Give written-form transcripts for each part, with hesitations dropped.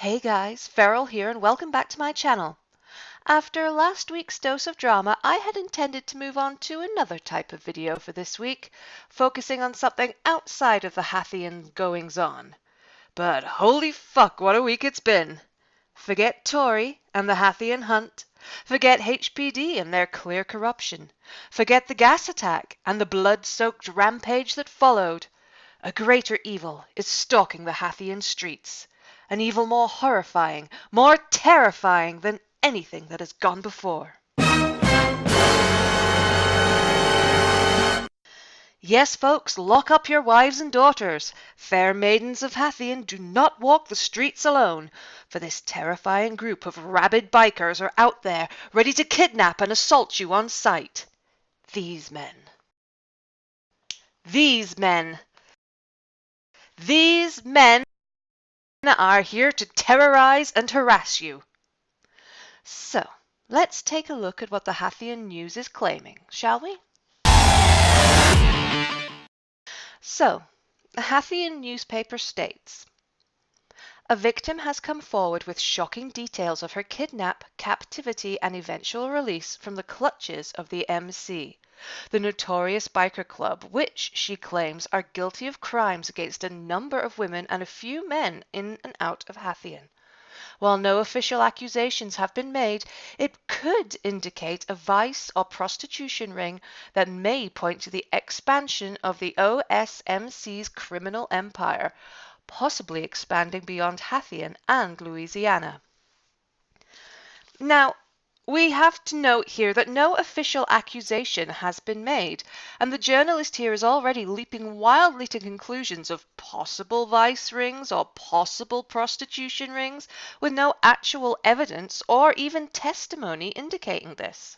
Hey guys, Farrell here and welcome back to my channel. After last week's dose of drama, I had intended to move on to another type of video for this week, focusing on something outside of the Hathian goings-on. But holy fuck, what a week it's been! Forget Tory and the Hathian hunt. Forget HPD and their clear corruption. Forget the gas attack and the blood-soaked rampage that followed. A greater evil is stalking the Hathian streets. An evil more horrifying, more terrifying than anything that has gone before. Yes, folks, lock up your wives and daughters. Fair maidens of Hathian, do not walk the streets alone, for this terrifying group of rabid bikers are out there, ready to kidnap and assault you on sight. These men are here to terrorize and harass you. So, let's take a look at what the Hathian News is claiming, shall we? So, the Hathian newspaper states, a victim has come forward with shocking details of her kidnap, captivity, and eventual release from the clutches of the MC, the notorious biker club, which, she claims, are guilty of crimes against a number of women and a few men in and out of Hathian. While no official accusations have been made, it could indicate a vice or prostitution ring that may point to the expansion of the OSMC's criminal empire, possibly expanding beyond Hathian and Louisiana. Now, we have to note here that no official accusation has been made, and the journalist here is already leaping wildly to conclusions of possible vice rings or possible prostitution rings with no actual evidence or even testimony indicating this.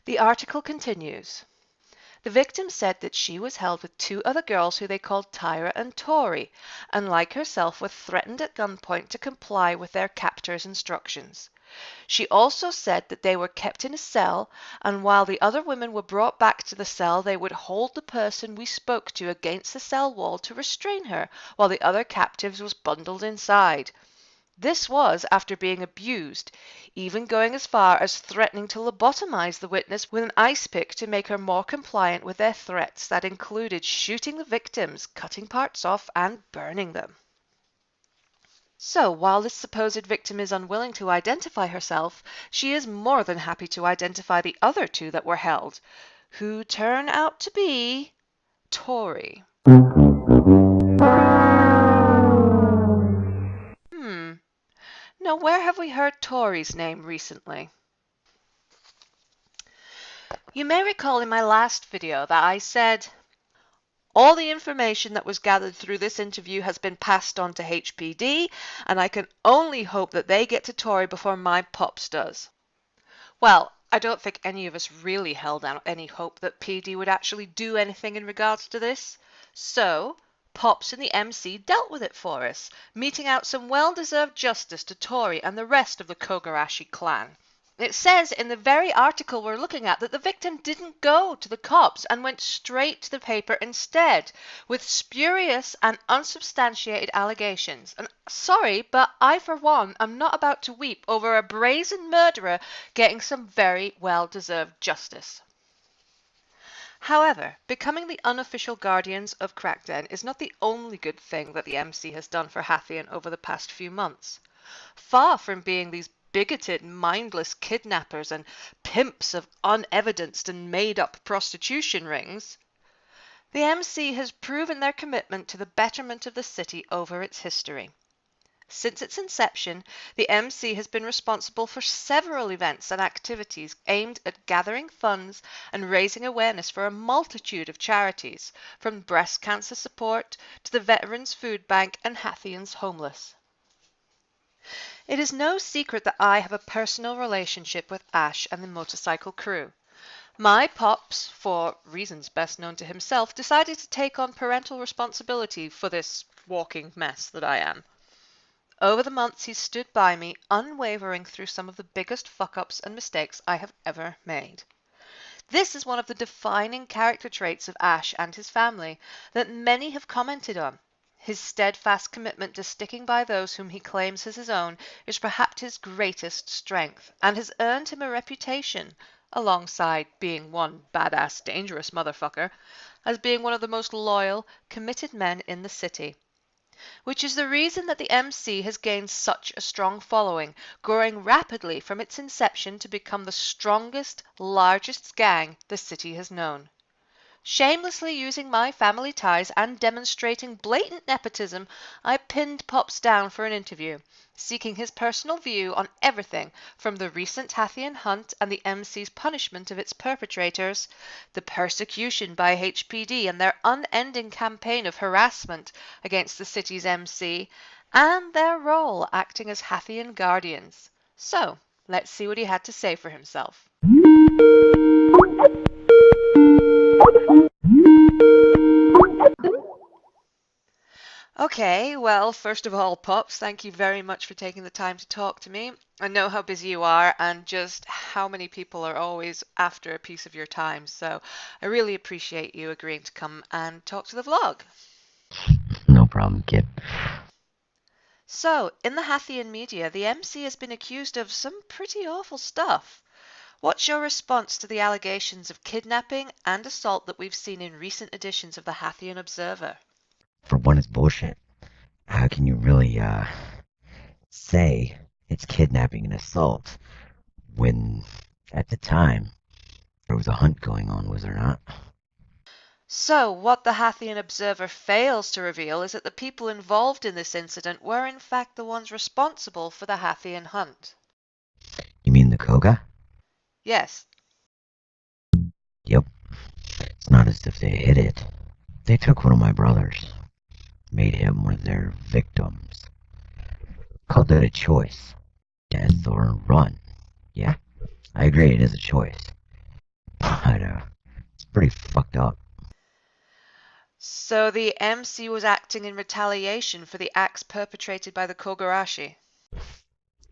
The article continues. The victim said that she was held with two other girls who they called Tyra and Tori, and like herself were threatened at gunpoint to comply with their captor's instructions. She also said that they were kept in a cell, and while the other women were brought back to the cell, they would hold the person we spoke to against the cell wall to restrain her, while the other captives was bundled inside. This was after being abused, even going as far as threatening to lobotomize the witness with an ice pick to make her more compliant with their threats that included shooting the victims, cutting parts off, and burning them. So, while this supposed victim is unwilling to identify herself, she is more than happy to identify the other two that were held, who turn out to be Tory. Now, where have we heard Tory's name recently? You may recall in my last video that I said, all the information that was gathered through this interview has been passed on to HPD, and I can only hope that they get to Tory before my pops does. Well, I don't think any of us really held out any hope that PD would actually do anything in regards to this. So, Pops and the MC dealt with it for us, meting out some well-deserved justice to Tory and the rest of the Kogarashi clan. It says in the very article we're looking at that the victim didn't go to the cops and went straight to the paper instead, with spurious and unsubstantiated allegations. And sorry, but I for one am not about to weep over a brazen murderer getting some very well-deserved justice. However, becoming the unofficial guardians of Crackden is not the only good thing that the MC has done for Hathian over the past few months. Far from being these bigoted, mindless kidnappers and pimps of unevidenced and made-up prostitution rings, the MC has proven their commitment to the betterment of the city over its history. Since its inception, the MC has been responsible for several events and activities aimed at gathering funds and raising awareness for a multitude of charities, from breast cancer support to the Veterans Food Bank and Hathian's Homeless. It is no secret that I have a personal relationship with Ash and the motorcycle crew. My pops, for reasons best known to himself, decided to take on parental responsibility for this walking mess that I am. Over the months, he's stood by me, unwavering through some of the biggest fuck-ups and mistakes I have ever made. This is one of the defining character traits of Ash and his family that many have commented on. His steadfast commitment to sticking by those whom he claims as his own is perhaps his greatest strength, and has earned him a reputation, alongside being one badass dangerous motherfucker, as being one of the most loyal, committed men in the city. Which is the reason that the MC has gained such a strong following, growing rapidly from its inception to become the strongest, largest gang the city has known. Shamelessly using my family ties and demonstrating blatant nepotism, I pinned Pops down for an interview, seeking his personal view on everything from the recent Hathian hunt and the MC's punishment of its perpetrators, the persecution by HPD and their unending campaign of harassment against the city's MC, and their role acting as Hathian guardians. So, let's see what he had to say for himself. Okay, well, first of all, Pops, thank you very much for taking the time to talk to me. I know how busy you are and just how many people are always after a piece of your time, so I really appreciate you agreeing to come and talk to the vlog. No problem, kid. So, in the Hathian media, the MC has been accused of some pretty awful stuff. What's your response to the allegations of kidnapping and assault that we've seen in recent editions of the Hathian Observer? For one, it's bullshit. How can you really, say it's kidnapping and assault when, at the time, there was a hunt going on, was there not? So, what the Hathian Observer fails to reveal is that the people involved in this incident were in fact the ones responsible for the Hathian hunt. You mean the Koga? Yes. Yep. It's not as if they hid it. They took one of my brothers, made him one of their victims. Called it a choice. Death or run. Yeah, I agree, it is a choice. But, it's pretty fucked up. So the MC was acting in retaliation for the acts perpetrated by the Kogarashi.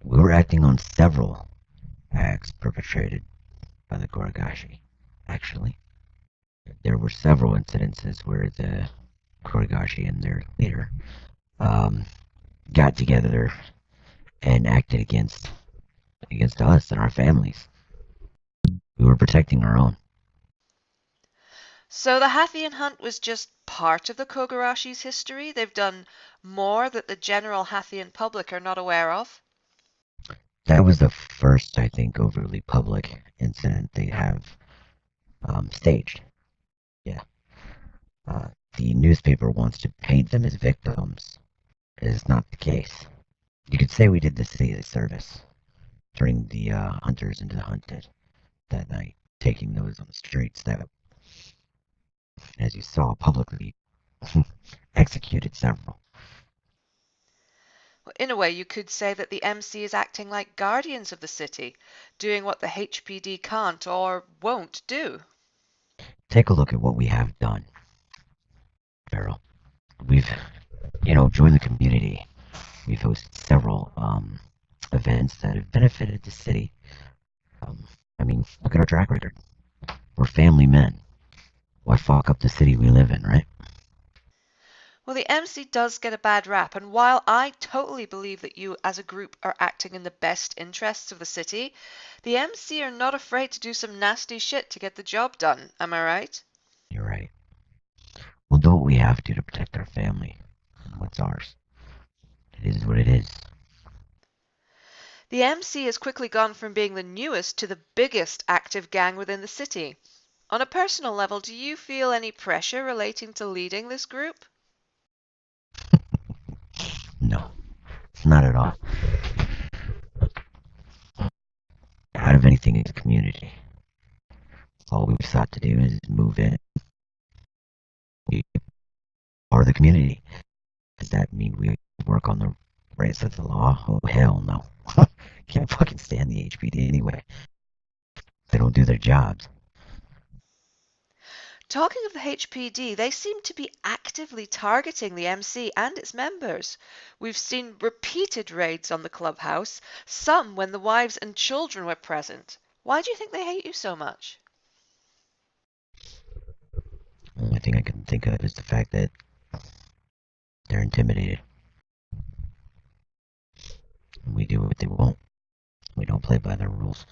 We were acting on several acts perpetrated by the Goragashi, actually. There were several incidences where the Goragashi and their leader got together and acted against us and our families. We were protecting our own. So the Hathian hunt was just part of the Kogarashi's history? They've done more that the general Hathian public are not aware of? That was the first, I think, overly public incident they have staged. Yeah. The newspaper wants to paint them as victims. It is not the case. You could say we did the city a service, turning the hunters into the hunted that night, taking those on the streets that, as you saw, publicly executed several. In a way, you could say that the MC is acting like guardians of the city, doing what the HPD can't or won't do. Take a look at what we have done, Farrell. We've, joined the community. We've hosted several events that have benefited the city. Look at our track record. We're family men. Why fuck up the city we live in, right? Well, the MC does get a bad rap, and while I totally believe that you as a group are acting in the best interests of the city, the MC are not afraid to do some nasty shit to get the job done. Am I right? You're right. We'll do what we have to protect our family and what's ours. It is what it is. The MC has quickly gone from being the newest to the biggest active gang within the city. On a personal level, do you feel any pressure relating to leading this group? No, not at all. Out of anything is a community. All we've sought to do is move in. We are the community. Does that mean we work on the rights of the law? Oh, hell no. Can't fucking stand the HPD anyway. They don't do their jobs. Talking of the HPD, they seem to be actively targeting the MC and its members. We've seen repeated raids on the clubhouse, some when the wives and children were present. Why do you think they hate you so much? The only thing I can think of is the fact that They're intimidated. We do what they want. We don't play by their rules.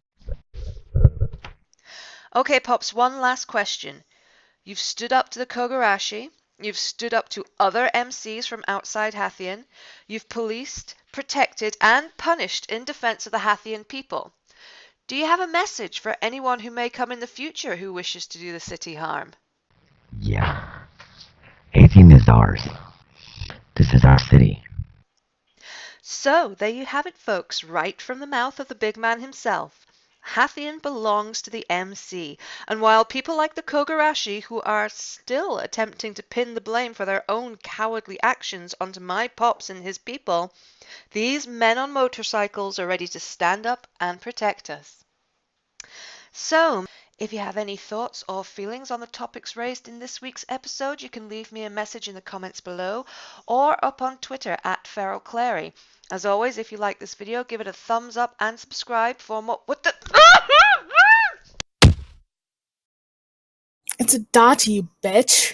Okay, Pops, one last question. You've stood up to the Kogarashi. You've stood up to other MCs from outside Hathian. You've policed, protected, and punished in defense of the Hathian people. Do you have a message for anyone who may come in the future who wishes to do the city harm? Yeah. Hathian is ours. This is our city. So, there you have it, folks, right from the mouth of the big man himself. Hathian belongs to the MC, and while people like the Kogarashi, who are still attempting to pin the blame for their own cowardly actions onto my Pops and his people, these men on motorcycles are ready to stand up and protect us. So, if you have any thoughts or feelings on the topics raised in this week's episode, you can leave me a message in the comments below or up on Twitter at @FeralClary. As always, if you like this video, give it a thumbs up and subscribe for more. What the? It's a dot, you bitch.